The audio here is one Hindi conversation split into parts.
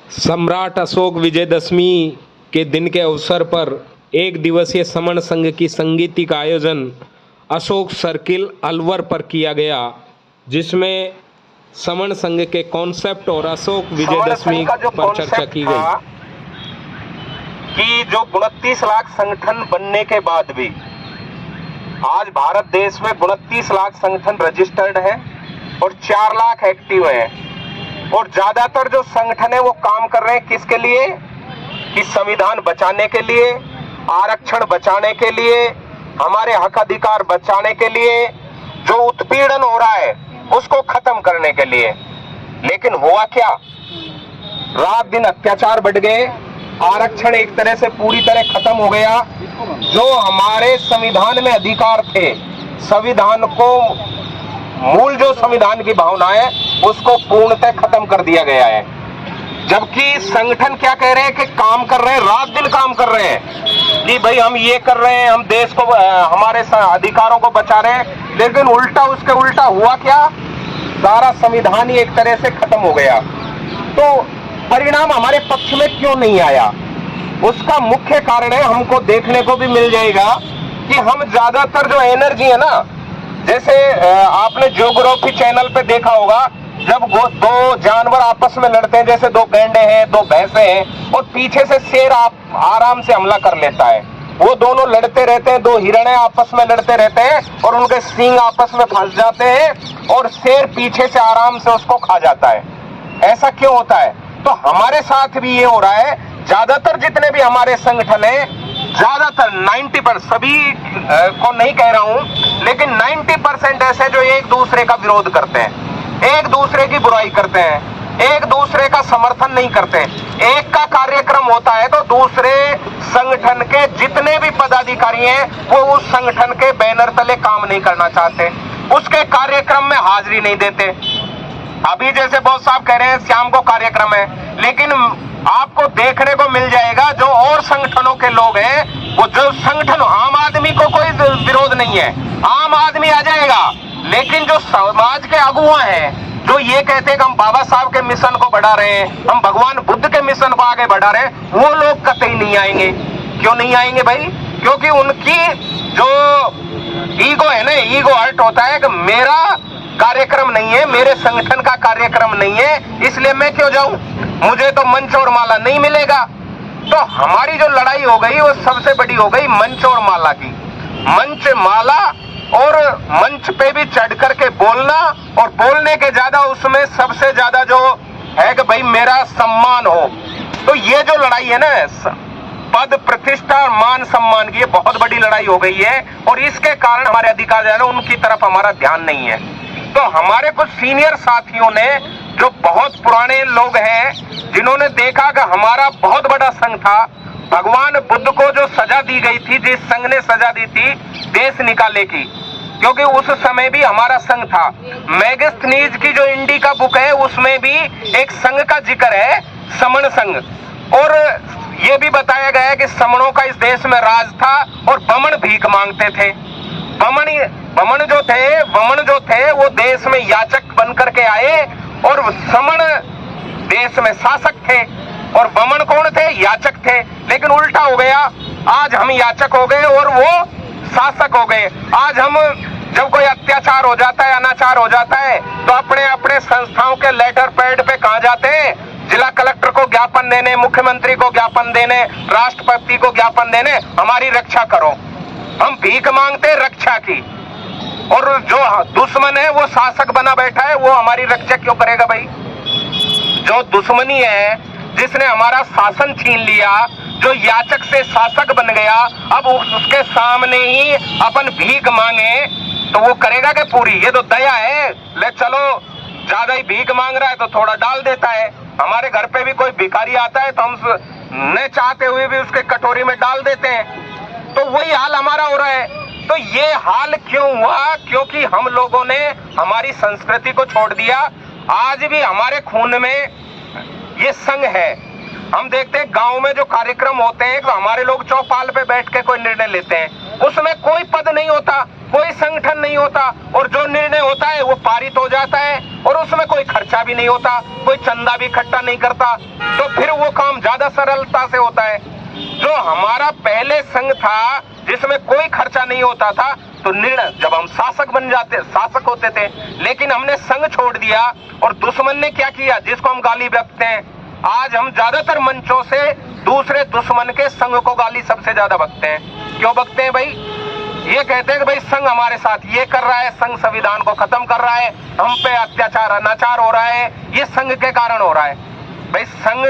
सम्राट अशोक विजयदशमी के दिन के अवसर पर एक दिवसीय समण संघ की संगीतिक आयोजन अशोक सर्किल अलवर पर किया गया, जिसमें समण संघ के कॉन्सेप्ट और अशोक विजयदशमी पर चर्चा की गई कि जो 29 लाख संगठन बनने के बाद भी आज भारत देश में 29 लाख संगठन रजिस्टर्ड है और 4 लाख एक्टिव है, और ज्यादातर जो संगठन है वो काम कर रहे हैं किसके लिए? कि संविधान बचाने के लिए, आरक्षण बचाने के लिए, हमारे हक अधिकार बचाने के लिए, जो उत्पीड़न हो रहा है उसको खत्म करने के लिए। लेकिन हुआ क्या? रात दिन अत्याचार बढ़ गए, आरक्षण एक तरह से पूरी तरह खत्म हो गया। जो हमारे संविधान में अधिकार थे, संविधान को मूल जो संविधान की भावना है उसको पूर्णतः खत्म कर दिया गया है। जबकि संगठन क्या कह रहे हैं कि काम कर रहे हैं, रात दिन काम कर रहे हैं कि भाई हम ये कर रहे हैं, हम देश को, हमारे अधिकारों को बचा रहे हैं। लेकिन उल्टा, उसके उल्टा हुआ क्या? सारा संविधान ही एक तरह से खत्म हो गया। तो परिणाम हमारे पक्ष में क्यों नहीं आया? उसका मुख्य कारण है, हमको देखने को भी मिल जाएगा कि हम ज्यादातर जो एनर्जी है ना, जैसे आपने ज्योग्राफी चैनल पे देखा होगा, जब दो जानवर आपस में लड़ते हैं, जैसे दो गैंडे हैं, दो भैंसे हैं, और पीछे से शेर आराम से हमला कर लेता है। वो दोनों लड़ते रहते हैं, दो हिरण आपस में लड़ते रहते हैं और उनके सींग आपस में फंस जाते हैं और शेर पीछे से आराम से उसको खा जाता है। ऐसा क्यों होता है? तो हमारे साथ भी ये हो रहा है। ज्यादातर जितने भी हमारे संगठन है, ज्यादातर 90%, सभी को नहीं कह रहा हूं, लेकिन 90% ऐसे जो एक दूसरे का विरोध करते हैं, एक दूसरे की बुराई करते हैं, एक दूसरे का समर्थन नहीं करते। एक का कार्यक्रम होता है तो दूसरे संगठन के जितने भी पदाधिकारी हैं वो उस संगठन के बैनर तले काम नहीं करना चाहते, उसके कार्यक्रम में हाजिरी नहीं देते। अभी जैसे बॉस साहब कह रहे हैं शाम को कार्यक्रम है, लेकिन आपको देखने को मिल जाएगा जो और संगठनों के लोग हैं, वो जो संगठन, आम आदमी को कोई विरोध नहीं है, आम आदमी आ जाएगा, लेकिन जो समाज के अगुआ हैं, जो ये कहते हैं कि हम बाबा साहब के मिशन को बढ़ा रहे हैं, हम भगवान बुद्ध के मिशन को आगे बढ़ा रहे हैं, वो लोग कतई नहीं आएंगे। क्यों नहीं आएंगे भाई? क्योंकि उनकी जो ईगो है ना, ईगो हर्ट होता है कि मेरा कार्यक्रम नहीं है, मेरे संगठन का कार्यक्रम नहीं है, इसलिए मैं क्यों जाऊं, मुझे तो मंच और माला नहीं मिलेगा। तो हमारी जो लड़ाई हो गई वो सबसे बड़ी हो गई मंच और माला की। मंच, माला और मंच पे भी चढ़ करके बोलना, और बोलने के ज्यादा उसमें सबसे ज्यादा जो है कि भाई मेरा सम्मान हो। तो ये जो लड़ाई है ना, पद प्रतिष्ठा और मान सम्मान की, ये बहुत बड़ी लड़ाई हो गई है, और इसके कारण हमारे अधिकार जो है ना उनकी तरफ हमारा ध्यान नहीं है। तो हमारे कुछ सीनियर साथियों ने, जो बहुत पुराने लोग हैं, जिन्होंने देखा कि हमारा बहुत बड़ा संघ था, भगवान बुद्ध को जो सजा दी गई थी, जिस संघ ने सजा दी थी देश निकाले की, क्योंकि उस समय भी हमारा संघ था। मैगस्थनीज की जो इंडिका बुक है उसमें भी एक संघ का जिक्र है, समण संघ, और ये भी बताया गया है कि समणों का इस देश में राज था और बमन भीख मांगते थे। वमन जो थे वो देश में याचक बन करके आए, और समण देश में शासक थे, और वमन कौन थे? याचक थे। लेकिन उल्टा हो गया, आज हम याचक हो गए और वो शासक हो गए। आज हम, जब कोई अत्याचार हो जाता है, अनाचार हो जाता है, तो अपने अपने संस्थाओं के लेटर पैड पे कहाँ जाते हैं? जिला कलेक्टर को ज्ञापन देने, मुख्यमंत्री को ज्ञापन देने, राष्ट्रपति को ज्ञापन देने, हमारी रक्षा करो। हम भीख मांगते रक्षा की, और जो दुश्मन है वो शासक बना बैठा है, वो हमारी रक्षा क्यों करेगा भाई? जो दुश्मनी है, जिसने हमारा शासन छीन लिया, जो याचक से शासक बन गया, अब उसके सामने ही अपन भीख मांगे तो वो करेगा क्या पूरी? ये तो दया है, ले चलो, ज्यादा ही भीख मांग रहा है तो थोड़ा डाल देता है। हमारे घर पे भी कोई भिखारी आता है तो हम न चाहते हुए भी उसके कटोरी में डाल देते हैं। तो वही हाल हमारा हो रहा है। तो ये हाल क्यों हुआ? क्योंकि हम लोगों ने हमारी संस्कृति को छोड़ दिया। आज भी हमारे खून में ये संघ है। हम देखते हैं गांव में जो कार्यक्रम होते हैं तो हमारे लोग चौपाल पे बैठ के कोई निर्णय लेते हैं, उसमें कोई पद नहीं होता, कोई संगठन नहीं होता, और जो निर्णय होता है वो पारित हो जाता है, और उसमें कोई खर्चा भी नहीं होता, कोई चंदा भी इकट्ठा नहीं करता, तो फिर वो काम ज्यादा सरलता से होता है। जो हमारा पहले संघ था जिसमें कोई खर्चा नहीं होता था, तो निर्णय जब हम शासक होते थे, लेकिन हमने संघ छोड़ दिया, और दुश्मन ने क्या किया, जिसको हम गाली बकते हैं, आज हम ज्यादातर मंचों से दूसरे दुश्मन के संघ को गाली सबसे ज्यादा बकते हैं। क्यों बकते हैं भाई? ये कहते हैं कि भाई संघ हमारे साथ ये कर रहा है, संघ संविधान को खत्म कर रहा है, हम पे अत्याचार अनाचार हो रहा है, ये संघ के कारण हो रहा है। भाई संघ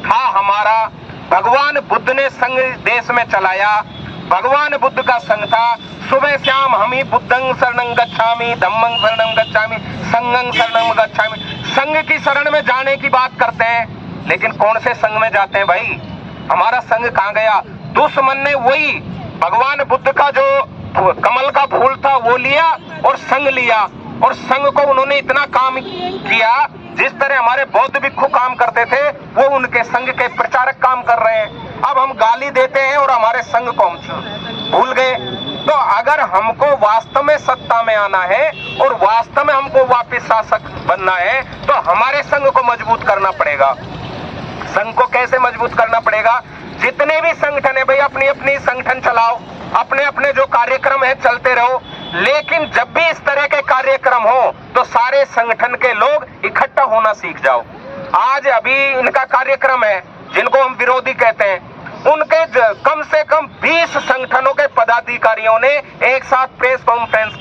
था हमारा, भगवान बुद्ध ने संघ देश में चलाया, भगवान बुद्ध का संघ था। सुबह शाम हम ही बुद्धं शरणं गच्छामि, धम्मं शरणं गच्छामि, संघं शरणं गच्छामि, संघ की शरण में जाने की बात करते हैं, लेकिन कौन से संघ में जाते हैं भाई? हमारा संघ कहाँ गया? दुश्मन ने वही भगवान बुद्ध का जो कमल का फूल था वो लिया और संघ लिया, और संघ को उन्होंने इतना काम किया, जिस तरह हमारे बौद्ध भिक्षु काम करते थे, वो उनके संघ के प्रचारक काम कर रहे हैं। अब हम गाली देते हैं और हमारे संघ को हम भूल गए। तो अगर हमको वास्तव में सत्ता में आना है और वास्तव में हमको वापस शासक बनना है, तो हमारे संघ को मजबूत करना पड़ेगा। संघ को कैसे मजबूत करना पड़ेगा? जितने भी संगठन है भाई, अपनी अपनी संगठन चलाओ, अपने अपने जो कार्यक्रम है चलते रहो, लेकिन जब भी इस तरह के कार्यक्रम हो तो सारे संगठन के लोग इकट्ठा होना सीख जाओ। आज अभी इनका कार्यक्रम है, जिनको हम विरोधी कहते हैं, उनके कम से कम 20 संगठनों के पदाधिकारियों ने एक साथ प्रेस कॉन्फ्रेंस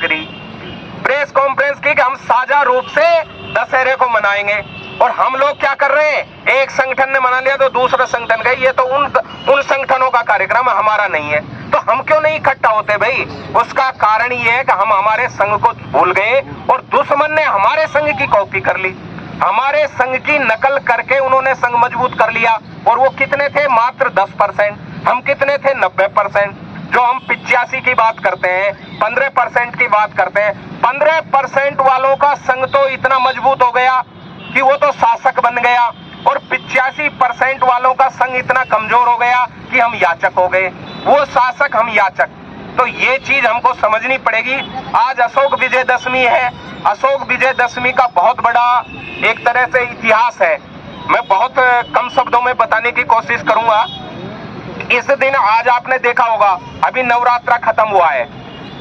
की कि हम साझा रूप से दशहरे को मनाएंगे। और हम लोग क्या कर रहे हैं? एक संगठन ने मना लिया तो दूसरा संगठन गए, ये तो उन संगठनों का कार्यक्रम है, हमारा नहीं है। तो हम क्यों नहीं इकट्ठा होते भाई? उसका कारण ये है कि हम हमारे संघ को भूल गए, और दुश्मन ने हमारे संघ की कॉपी कर ली, हमारे संघ की नकल करके उन्होंने संघ मजबूत कर लिया। और वो कितने थे? मात्र 10%। हम कितने थे? 90%। जो हम 85 की बात करते हैं, 15% की बात करते हैं, 15% वालों का संघ तो इतना मजबूत हो गया कि वो तो शासक बन गया, और 85% वालों का संघ इतना कमजोर हो गया कि हम याचक हो गए। वो शासक, हम याचक। तो ये चीज हमको समझनी पड़ेगी। आज अशोक विजयदशमी है। अशोक विजयदशमी का बहुत बड़ा एक तरह से इतिहास है। मैं बहुत कम शब्दों में बताने की कोशिश करूंगा। इस दिन, आज आपने देखा होगा, अभी नवरात्रा खत्म हुआ है,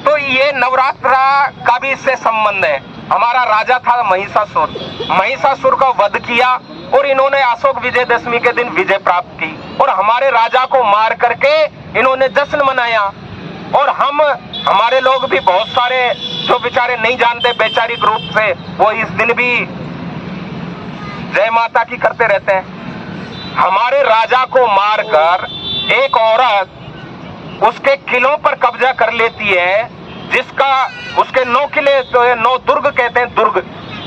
तो ये नवरात्रा का भी इससे संबंध है। हमारा राजा था महिषासुर का वध किया, और इन्होंने अशोक विजयदशमी के दिन विजय प्राप्त की, और हमारे राजा को मार करके इन्होंने जश्न मनाया। और हमारे लोग भी बहुत सारे जो बेचारे नहीं जानते वैचारिक रूप से, वो इस दिन भी जय माता की करते रहते हैं। हमारे राजा को मारकर एक औरत उसके किलों पर कब्जा कर लेती है, जिसका उसके 9 किले, तो 9 दुर्ग कहते हैं, दुर्ग,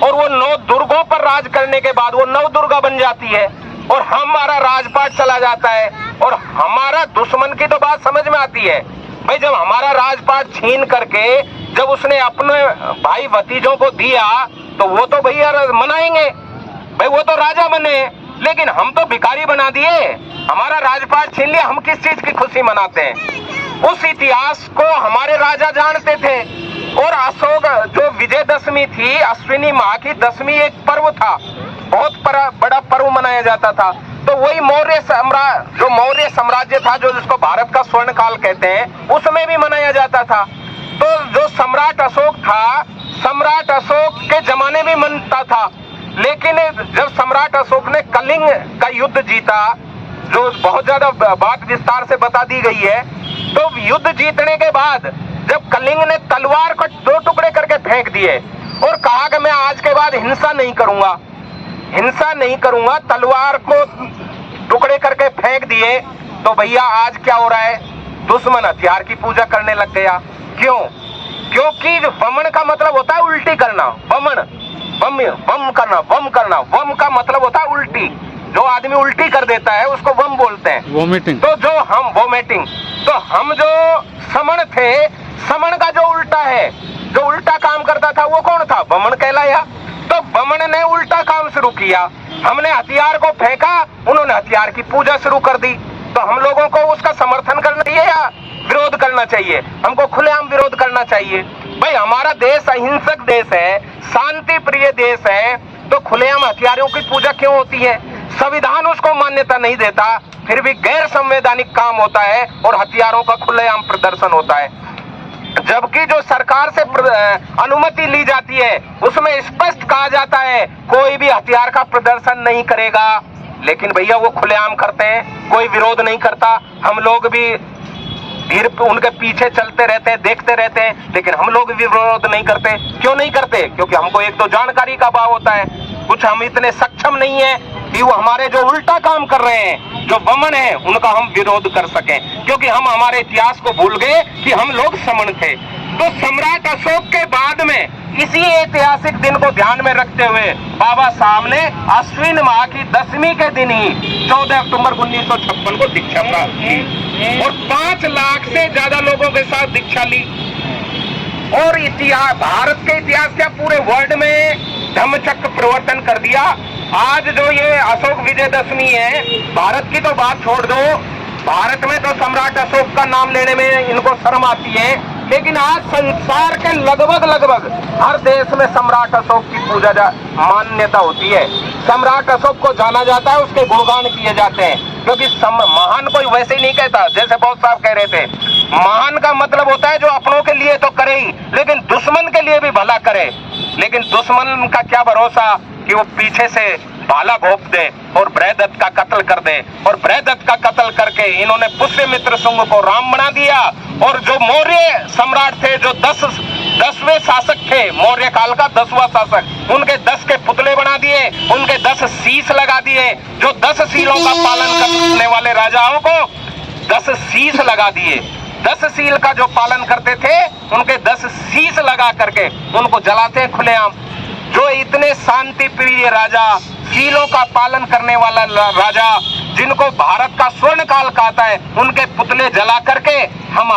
और वो 9 दुर्गों पर राज करने के बाद वो 9 दुर्गा बन जाती है, और हमारा राजपाट चला जाता है। और हमारा दुश्मन की तो बात समझ में आती है भाई, जब हमारा राजपाट छीन करके जब उसने अपने भाई भतीजों को दिया, तो वो तो भैया मनाएंगे भाई, वो तो राजा बने, लेकिन हम तो भिखारी बना दिए, हमारा राजपाट छीन लिया, हम किस चीज की खुशी मनाते हैं? उस इतिहास को हमारे राजा जानते थे। और अशोक जो विजयदशमी थी, अश्विनी माह की दशमी, एक पर्व था, बहुत बड़ा पर्व मनाया जाता था। तो वही मौर्य साम्राज्य था, जो जिसको भारत का स्वर्ण काल कहते हैं, उसमें भी मनाया जाता था। तो जो सम्राट अशोक था, सम्राट अशोक के जमाने में मनता था, लेकिन जब सम्राट अशोक ने कलिंग का युद्ध जीता, जो बहुत ज्यादा बात विस्तार से बता दी गई है, तो युद्ध जीतने के बाद जब कलिंग ने तलवार को 2 टुकड़े करके फेंक दिए और कहा कि मैं आज के बाद हिंसा नहीं करूंगा, तलवार को टुकड़े करके फेंक दिए, तो भैया आज क्या हो रहा है? दुश्मन हथियार की पूजा करने लग गया। क्यों? क्योंकि वमन का मतलब होता है उल्टी करना, वम करना, वम का मतलब होता है उल्टी। जो आदमी उल्टी कर देता है उसको वम बोलते हैं, वोमिटिंग। तो जो हम वोमिटिंग, तो हम जो समण थे, समण का जो उल्टा है, जो उल्टा काम करता था, वो कौन था? वमन कहलाया। तो वमन ने उल्टा काम शुरू किया, हमने हथियार को फेंका, उन्होंने हथियार की पूजा शुरू कर दी। तो हम लोगों को उसका समर्थन करना चाहिए या विरोध विरोध करना चाहिए, हमको खुलेआम विरोध करना चाहिए। भाई हमारा देश अहिंसक देश है, शांति प्रिय देश है, तो खुलेआम हथियारों की पूजा क्यों होती है? संविधान उसको मान्यता नहीं देता, फिर भी गैर संवैधानिक काम होता है और हथियारों का खुलेआम प्रदर्शन होता है। जबकि जो सरकार से अनुमति ली जाती है उसमें स्पष्ट कहा जाता है कोई भी हथियार का प्रदर्शन नहीं करेगा, लेकिन भैया वो खुलेआम करते हैं, कोई विरोध नहीं करता। हम लोग भी धीरे उनके पीछे चलते रहते हैं, देखते रहते हैं, लेकिन हम लोग भी विरोध नहीं करते। क्यों नहीं करते? क्योंकि हमको एक तो जानकारी का अभाव होता है, कुछ हम इतने सक्षम नहीं है कि वो हमारे जो उल्टा काम कर रहे हैं, जो वमन है, उनका हम विरोध कर सकें, क्योंकि हम हमारे इतिहास को भूल गए कि हम लोग समण थे। तो सम्राट अशोक के बाद में इसी ऐतिहासिक दिन को ध्यान में रखते हुए बाबा साहब ने अश्विन माह की 10वीं के दिन ही 14 अक्टूबर 1956 को दीक्षा प्राप्त की और 5 लाख से ज्यादा लोगों के साथ दीक्षा ली। और इतिहास, भारत के इतिहास क्या पूरे वर्ल्ड में धम्मचक्र प्रवर्तन कर दिया। आज जो ये अशोक विजयदशमी है, भारत की तो बात छोड़ दो, भारत में तो सम्राट अशोक का नाम लेने में इनको शर्म आती है, लेकिन आज संसार के लगभग हर देश में सम्राट अशोक की पूजा मान्यता होती है। सम्राट अशोक को जाना जाता है, उसके गुणगान किए जाते हैं, क्योंकि महान कोई वैसे ही नहीं कहता, जैसे बहुत साहब कह रहे थे। महान का मतलब होता है जो अपनों के लिए तो करे ही, लेकिन दुश्मन के लिए भी भला करे। लेकिन दुश्मन का क्या भरोसा कि वो पीछे से भाला घोंप दे और बृहदत्त का कत्ल कर दे। और बृहदत्त का कत्ल करके इन्होंने पुष्यमित्र शुंग को राम बना दिया। और जो मौर्य सम्राट थे, जो 10वें शासक थे, मौर्य काल का 10वां शासक, उनके 10 के पुतले बना दिए, उनके 10 शीश लगा दिए। जो 10 शीलों का पालन करने वाले राजाओं को 10 शीश लगा दिए। 10 शील का जो पालन करते थे उनके 10 शीश लगा करके उनको जलाते हैं खुलेआम। जो इतने शांति प्रिय राजा, शीलों का पालन करने वाला राजा, जिनको भारत का स्वर्ण काल कहता है, उनके पुतले जला करके हम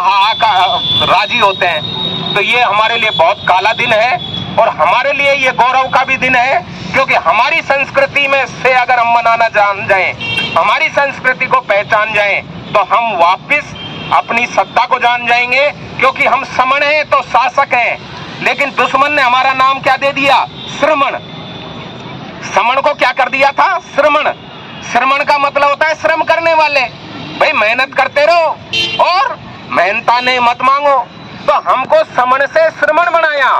राजी होते हैं। तो ये हमारे लिए बहुत काला दिन है और हमारे लिए ये गौरव का भी दिन है, क्योंकि हमारी संस्कृति में से अगर हम मनाना जान जाएं, हमारी संस्कृति को पहचान जाएं, तो हम वापस अपनी सत्ता को जान जाएंगे। क्योंकि हम समण हैं तो शासक हैं, लेकिन दुश्मन ने हमारा नाम क्या दे दिया? श्रमण। समण को क्या कर दिया था? श्रमण। श्रमण का मतलब होता है श्रम करने वाले। भाई मेहनत करते रहो और मेहनताने मत मांगो। तो हमको समण से श्रमण बनाया,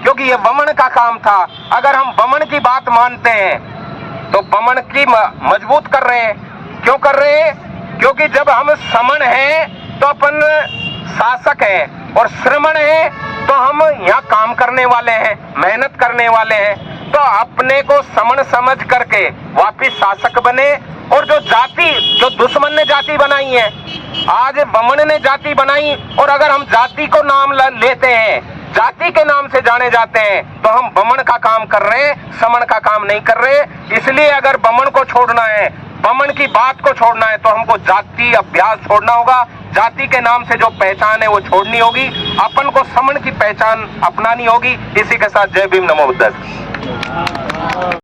क्योंकि ये वमन का काम था। अगर हम वमन की बात मानते हैं तो वमन की मजबूत कर रहे हैं। क्यों कर रहे हैं? क्योंकि जब हम समण हैं तो अपन शासक हैं, और श्रमण है तो हम यहाँ काम करने वाले हैं, मेहनत करने वाले हैं। तो अपने को समण समझ करके वापिस शासक बने। और जो जाति, जो दुश्मन ने जाति बनाई है, आज वमन ने जाति बनाई, और अगर हम जाति को नाम लेते हैं, जाति के नाम से जाने जाते हैं, तो हम वमन का काम कर रहे हैं, समण का काम नहीं कर रहे। इसलिए अगर वमन को छोड़ना है, वमन की बात को छोड़ना है, तो हमको जाति अभ्यास छोड़ना होगा। जाति के नाम से जो पहचान है वो छोड़नी होगी, अपन को समण की पहचान अपनानी होगी। इसी के साथ जय भीम, नमो बुद्धाय।